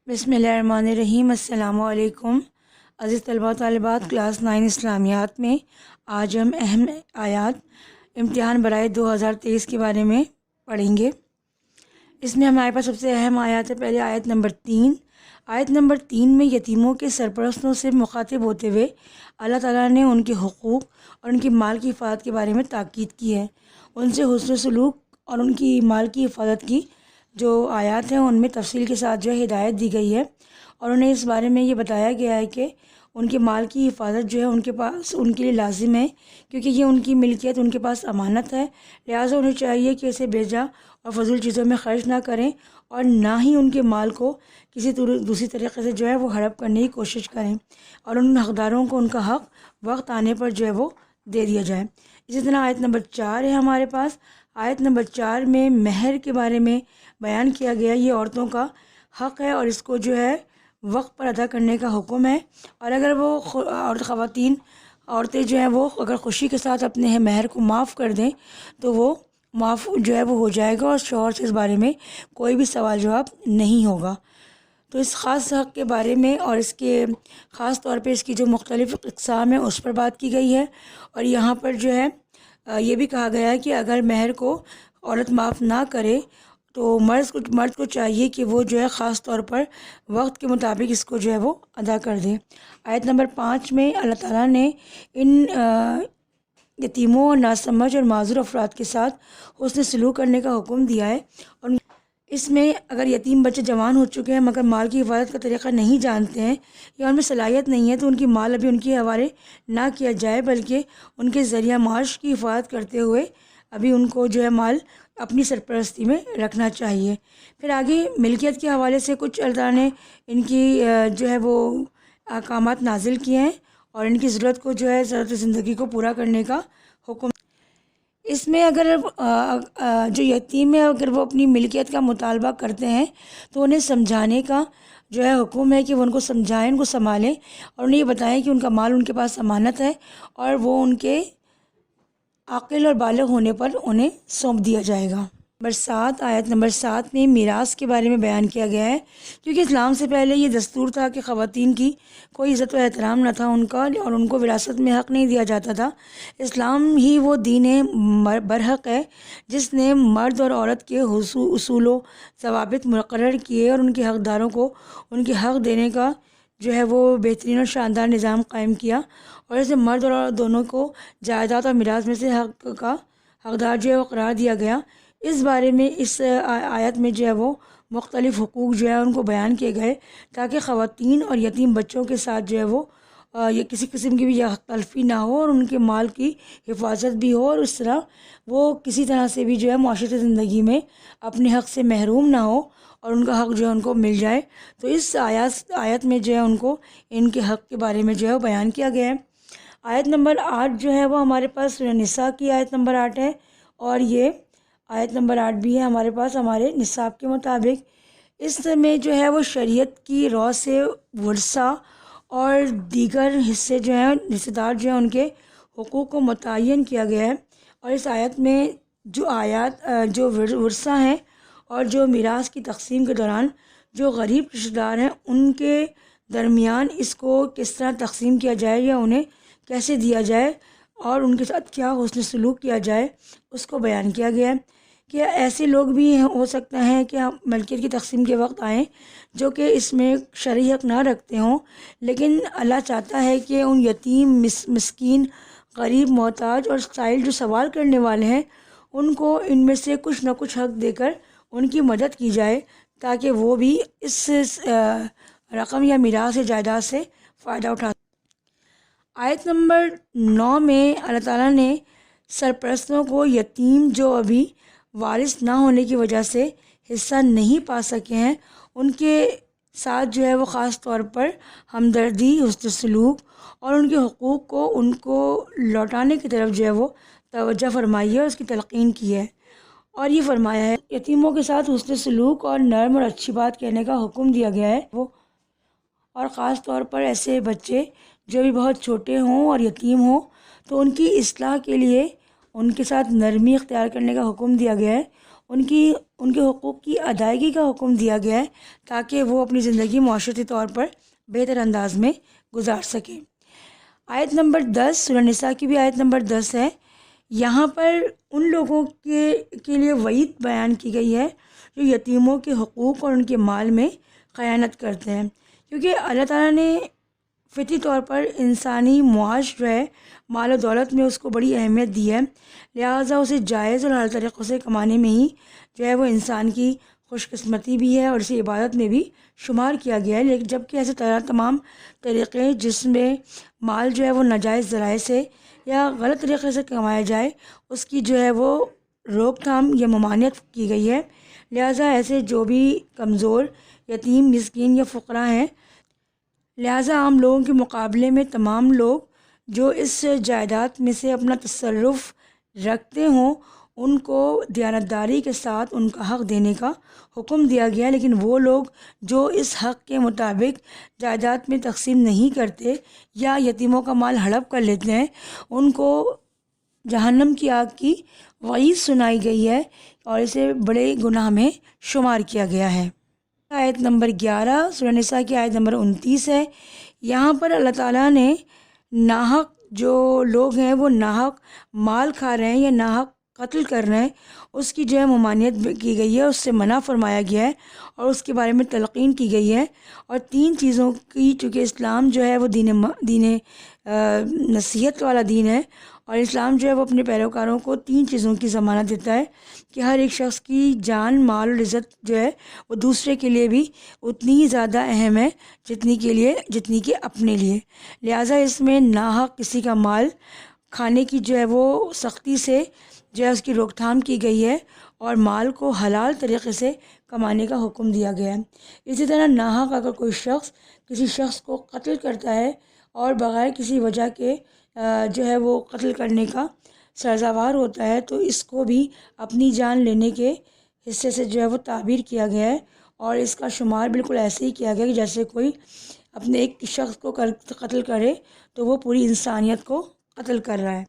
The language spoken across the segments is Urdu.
بسم اللہ الرحمن الرحیم۔ السلام علیکم عزیز طلباء و طالبات، کلاس 9 اسلامیات میں آج ہم اہم آیات امتحان برائے 2023 کے بارے میں پڑھیں گے۔ اس میں ہمارے پاس سب سے اہم آیات ہے۔ پہلے آیت نمبر 3۔ آیت نمبر 3 میں یتیموں کے سرپرستوں سے مخاطب ہوتے ہوئے اللہ تعالیٰ نے ان کے حقوق اور ان کی مال کی حفاظت کے بارے میں تاکید کی ہے۔ ان سے حسن سلوک اور ان کی مال کی حفاظت کی جو آیات ہیں ان میں تفصیل کے ساتھ جو ہے ہدایت دی گئی ہے، اور انہیں اس بارے میں یہ بتایا گیا ہے کہ ان کے مال کی حفاظت جو ہے ان کے پاس ان کے لیے لازم ہے، کیونکہ یہ ان کی ملکیت، ان کے پاس امانت ہے، لہٰذا انہیں چاہیے کہ اسے بیجا اور فضول چیزوں میں خرچ نہ کریں، اور نہ ہی ان کے مال کو کسی دوسری طریقے سے جو ہے وہ ہڑپ کرنے کی کوشش کریں، اور ان حقداروں کو ان کا حق وقت آنے پر جو ہے وہ دے دیا جائے۔ اسی طرح آیت نمبر 4 ہے ہمارے پاس۔ آیت نمبر 4 میں مہر کے بارے میں بیان کیا گیا، یہ عورتوں کا حق ہے اور اس کو جو ہے وقت پر ادا کرنے کا حکم ہے، اور اگر وہ عورتیں جو ہیں وہ اگر خوشی کے ساتھ اپنے مہر کو معاف کر دیں تو وہ معاف جو ہے وہ ہو جائے گا، اور شوہر سے اس بارے میں کوئی بھی سوال جواب نہیں ہوگا۔ تو اس خاص حق کے بارے میں اور اس کے خاص طور پہ اس کی جو مختلف اقسام ہیں اس پر بات کی گئی ہے، اور یہاں پر جو ہے یہ بھی کہا گیا ہے کہ اگر مہر کو عورت معاف نہ کرے تو مرد کو چاہیے کہ وہ جو ہے خاص طور پر وقت کے مطابق اس کو جو ہے وہ ادا کر دے۔ آیت نمبر 5 میں اللہ تعالیٰ نے ان یتیموں اور ناسمجھ اور معذور افراد کے ساتھ حسن سلوک کرنے کا حکم دیا ہے، اور اس میں اگر یتیم بچے جوان ہو چکے ہیں مگر مال کی حفاظت کا طریقہ نہیں جانتے ہیں یا ان میں صلاحیت نہیں ہے تو ان کی مال ابھی ان کے حوالے نہ کیا جائے، بلکہ ان کے ذریعہ معاش کی حفاظت کرتے ہوئے ابھی ان کو جو ہے مال اپنی سرپرستی میں رکھنا چاہیے۔ پھر آگے ملکیت کے حوالے سے کچھ اللہ تعالیٰ نے ان کی جو ہے وہ احکامات نازل کیے ہیں، اور ان کی ضرورت کو جو ہے ضرورت زندگی کو پورا کرنے کا حکم۔ اس میں اگر جو یتیم ہے اگر وہ اپنی ملکیت کا مطالبہ کرتے ہیں تو انہیں سمجھانے کا جو ہے حکم ہے کہ وہ ان کو سمجھائیں، ان کو سنبھالیں، اور انہیں یہ بتائیں کہ ان کا مال ان کے پاس امانت ہے اور وہ ان کے عاقل اور بالغ ہونے پر انہیں سونپ دیا جائے گا۔ آیت نمبر 7 میں میراث کے بارے میں بیان کیا گیا ہے، کیونکہ اسلام سے پہلے یہ دستور تھا کہ خواتین کی کوئی عزت و احترام نہ تھا ان کا، اور ان کو وراثت میں حق نہیں دیا جاتا تھا۔ اسلام ہی وہ دین برحق ہے جس نے مرد اور عورت کے اصول و ضوابط مقرر کیے اور ان کے حقداروں کو ان کے حق دینے کا جو ہے وہ بہترین اور شاندار نظام قائم کیا، اور اسے مرد اور عورت دونوں کو جائیداد اور میراث میں سے حق کا حقدار جو ہے وہ قرار دیا گیا۔ اس بارے میں اس آیت میں جو ہے وہ مختلف حقوق جو ہے ان کو بیان کیے گئے تاکہ خواتین اور یتیم بچوں کے ساتھ جو ہے وہ یہ کسی قسم کی بھی حق تلفی نہ ہو، اور ان کے مال کی حفاظت بھی ہو، اور اس طرح وہ کسی طرح سے بھی جو ہے معاشرتی زندگی میں اپنے حق سے محروم نہ ہو، اور ان کا حق جو ہے ان کو مل جائے۔ تو اس آیت میں جو ہے ان کو ان کے حق کے بارے میں جو ہے وہ بیان کیا گیا ہے۔ آیت نمبر 8 جو ہے وہ ہمارے پاس سورہ نساء کی آیت نمبر 8 ہے، اور یہ آیت نمبر 8 بھی ہے ہمارے پاس ہمارے نصاب کے مطابق۔ اس میں جو ہے وہ شریعت کی رو سے ورثہ اور دیگر حصے جو ہیں حصے دار جو ہیں ان کے حقوق کو متعین کیا گیا ہے، اور اس آیت میں جو ورثہ ہیں اور جو میراث کی تقسیم کے دوران جو غریب رشتہ دار ہیں ان کے درمیان اس کو کس طرح تقسیم کیا جائے یا انہیں کیسے دیا جائے اور ان کے ساتھ کیا حسن سلوک کیا جائے اس کو بیان کیا گیا ہے، کہ ایسے لوگ بھی ہو سکتا ہے کہ ملکیت کی تقسیم کے وقت آئیں جو کہ اس میں شرعی حق نہ رکھتے ہوں، لیکن اللہ چاہتا ہے کہ ان یتیم، مسکین، غریب، محتاج اور سائل جو سوال کرنے والے ہیں ان کو ان میں سے کچھ نہ کچھ حق دے کر ان کی مدد کی جائے تاکہ وہ بھی اس رقم یا میراث یا جائیداد سے فائدہ اٹھا سکیں۔ آیت نمبر 9 میں اللہ تعالیٰ نے سرپرستوں کو یتیم جو ابھی وارث نہ ہونے کی وجہ سے حصہ نہیں پا سکے ہیں ان کے ساتھ جو ہے وہ خاص طور پر ہمدردی، حسن سلوک اور ان کے حقوق کو ان کو لوٹانے کی طرف جو ہے وہ توجہ فرمائی ہے اور اس کی تلقین کی ہے، اور یہ فرمایا ہے یتیموں کے ساتھ حسن سلوک اور نرم اور اچھی بات کہنے کا حکم دیا گیا ہے، وہ اور خاص طور پر ایسے بچے جو بھی بہت چھوٹے ہوں اور یتیم ہوں تو ان کی اصلاح کے لیے ان کے ساتھ نرمی اختیار کرنے کا حکم دیا گیا ہے، ان کے حقوق کی ادائیگی کا حکم دیا گیا ہے تاکہ وہ اپنی زندگی معاشرتی طور پر بہتر انداز میں گزار سکیں۔ آیت نمبر 10 سورہ نساء کی بھی آیت نمبر 10 ہے۔ یہاں پر ان لوگوں کے لیے وعید بیان کی گئی ہے جو یتیموں کے حقوق اور ان کے مال میں خیانت کرتے ہیں، کیونکہ اللہ تعالیٰ نے فطری طور پر انسانی معاش جو ہے مال و دولت میں اس کو بڑی اہمیت دی ہے، لہٰذا اسے جائز اور حلال طریقوں سے کمانے میں ہی جو ہے وہ انسان کی خوش قسمتی بھی ہے اور اسے عبادت میں بھی شمار کیا گیا ہے۔ لیکن جبکہ ایسے تمام طریقے جس میں مال جو ہے وہ ناجائز ذرائع سے یا غلط طریقے سے کمایا جائے اس کی جو ہے وہ روک تھام یا ممانعت کی گئی ہے، لہٰذا ایسے جو بھی کمزور یتیم مسکین یا فقراء ہیں، لہٰذا عام لوگوں کے مقابلے میں تمام لوگ جو اس جائیداد میں سے اپنا تصرف رکھتے ہوں ان کو دیانتداری کے ساتھ ان کا حق دینے کا حکم دیا گیا، لیکن وہ لوگ جو اس حق کے مطابق جائیداد میں تقسیم نہیں کرتے یا یتیموں کا مال ہڑپ کر لیتے ہیں ان کو جہنم کی آگ کی وعید سنائی گئی ہے اور اسے بڑے گناہ میں شمار کیا گیا ہے۔ آیت نمبر 11 سورہ نساء کی آیت نمبر 29 ہے۔ یہاں پر اللہ تعالیٰ نے ناحق جو لوگ ہیں وہ ناحق مال کھا رہے ہیں یا ناحق قتل کر رہے ہیں اس کی جو ہے ممانعت کی گئی ہے، اس سے منع فرمایا گیا ہے اور اس کے بارے میں تلقین کی گئی ہے، اور 3 چیزوں کی، چونکہ اسلام جو ہے وہ دین نصیحت والا دین ہے اور اسلام جو ہے وہ اپنے پیروکاروں کو 3 چیزوں کی ضمانت دیتا ہے کہ ہر ایک شخص کی جان مال اور عزت جو ہے وہ دوسرے کے لیے بھی اتنی ہی زیادہ اہم ہے جتنی کہ اپنے لیے، لہٰذا اس میں ناحق کسی کا مال کھانے کی جو ہے وہ سختی سے جو ہے اس کی روک تھام کی گئی ہے اور مال کو حلال طریقے سے کمانے کا حکم دیا گیا ہے۔ اسی طرح ناحق اگر کوئی شخص کسی شخص کو قتل کرتا ہے اور بغیر کسی وجہ کے جو ہے وہ قتل کرنے کا سزاوار ہوتا ہے تو اس کو بھی اپنی جان لینے کے حصے سے جو ہے وہ تعبیر کیا گیا ہے اور اس کا شمار بالکل ایسے ہی کیا گیا کہ جیسے کوئی اپنے ایک شخص کو قتل کرے تو وہ پوری انسانیت کو قتل کر رہا ہے۔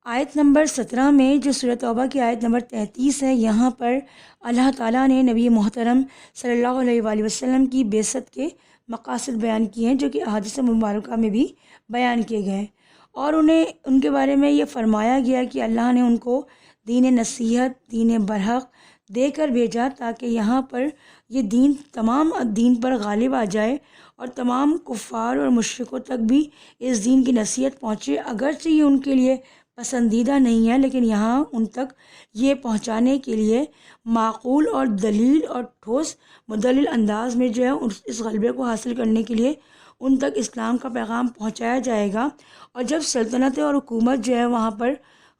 آیت نمبر 17 میں جو سورہ توبہ کی آیت نمبر 33 ہے، یہاں پر اللہ تعالیٰ نے نبی محترم صلی اللہ علیہ وآلہ وسلم کی بعثت کے مقاصد بیان کیے ہیں جو کہ احادیث مبارکہ میں بھی بیان کیے گئے ہیں، اور ان کے بارے میں یہ فرمایا گیا کہ اللہ نے ان کو دین نصیحت، دین برحق دے کر بھیجا تاکہ یہاں پر یہ دین تمام دین پر غالب آ جائے اور تمام کفار اور مشرکوں تک بھی اس دین کی نصیحت پہنچے، اگرچہ یہ ان کے لیے پسندیدہ نہیں ہے لیکن یہاں ان تک یہ پہنچانے کے لیے معقول اور دلیل اور ٹھوس مدلل انداز میں جو ہے اس غلبے کو حاصل کرنے کے لیے ان تک اسلام کا پیغام پہنچایا جائے گا، اور جب سلطنت اور حکومت جو ہے وہاں پر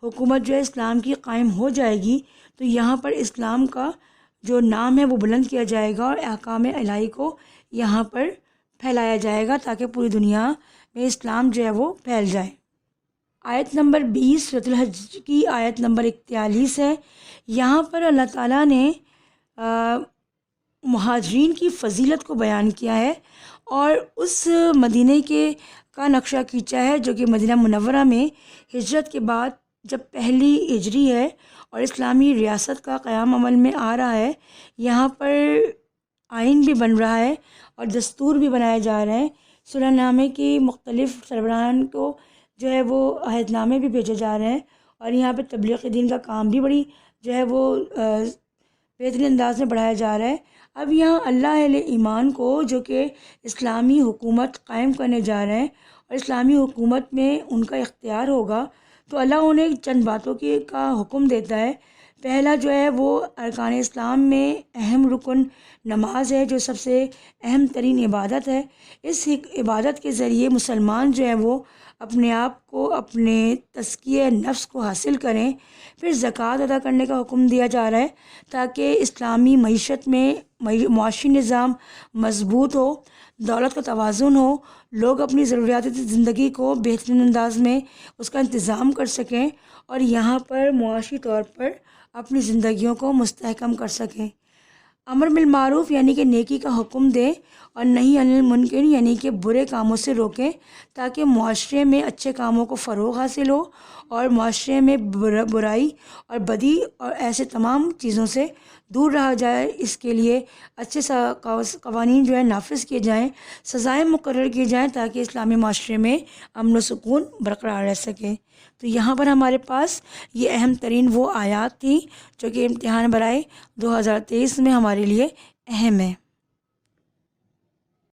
حکومت جو ہے اسلام کی قائم ہو جائے گی تو یہاں پر اسلام کا جو نام ہے وہ بلند کیا جائے گا اور احکام الہی کو یہاں پر پھیلایا جائے گا تاکہ پوری دنیا میں اسلام جو ہے وہ پھیل جائے۔ آیت نمبر 20 سورۃ الحج کی آیت نمبر 41 ہے۔ یہاں پر اللہ تعالیٰ نے مہاجرین کی فضیلت کو بیان کیا ہے اور اس مدینہ کا نقشہ کھینچا ہے جو کہ مدینہ منورہ میں ہجرت کے بعد جب پہلی ہجری ہے اور اسلامی ریاست کا قیام عمل میں آ رہا ہے، یہاں پر آئین بھی بن رہا ہے اور دستور بھی بنائے جا رہے ہیں، صلح نامے کی مختلف سربراہان کو جو ہے وہ عہد نامے بھی بھیجے جا رہے ہیں اور یہاں پہ تبلیغ دین کا کام بھی بڑی جو ہے وہ بہترین انداز میں بڑھایا جا رہا ہے۔ اب یہاں اللہ اہل ایمان کو جو کہ اسلامی حکومت قائم کرنے جا رہے ہیں اور اسلامی حکومت میں ان کا اختیار ہوگا تو اللہ انہیں چند باتوں کا حکم دیتا ہے۔ پہلا جو ہے وہ ارکان اسلام میں اہم رکن نماز ہے جو سب سے اہم ترین عبادت ہے۔ اس عبادت کے ذریعے مسلمان جو ہے وہ اپنے آپ کو اپنے تزکیہ نفس کو حاصل کریں۔ پھر زکوٰۃ ادا کرنے کا حکم دیا جا رہا ہے تاکہ اسلامی معیشت میں معاشی نظام مضبوط ہو، دولت کا توازن ہو، لوگ اپنی ضروریات زندگی کو بہترین انداز میں اس کا انتظام کر سکیں اور یہاں پر معاشی طور پر اپنی زندگیوں کو مستحکم کر سکیں۔ امر بالمعروف یعنی کہ نیکی کا حکم دیں اور نہی عن المنکر یعنی کہ برے کاموں سے روکیں، تاکہ معاشرے میں اچھے کاموں کو فروغ حاصل ہو اور معاشرے میں برائی اور بدی اور ایسے تمام چیزوں سے دور رہا جائے۔ اس کے لیے اچھے قوانین جو ہے نافذ کیے جائیں، سزائیں مقرر کی جائیں، تاکہ اسلامی معاشرے میں امن و سکون برقرار رہ سکے۔ تو یہاں پر ہمارے پاس یہ اہم ترین وہ آیات تھیں جو کہ امتحان برائے 2023 میں ہمارے لیے اہم ہے۔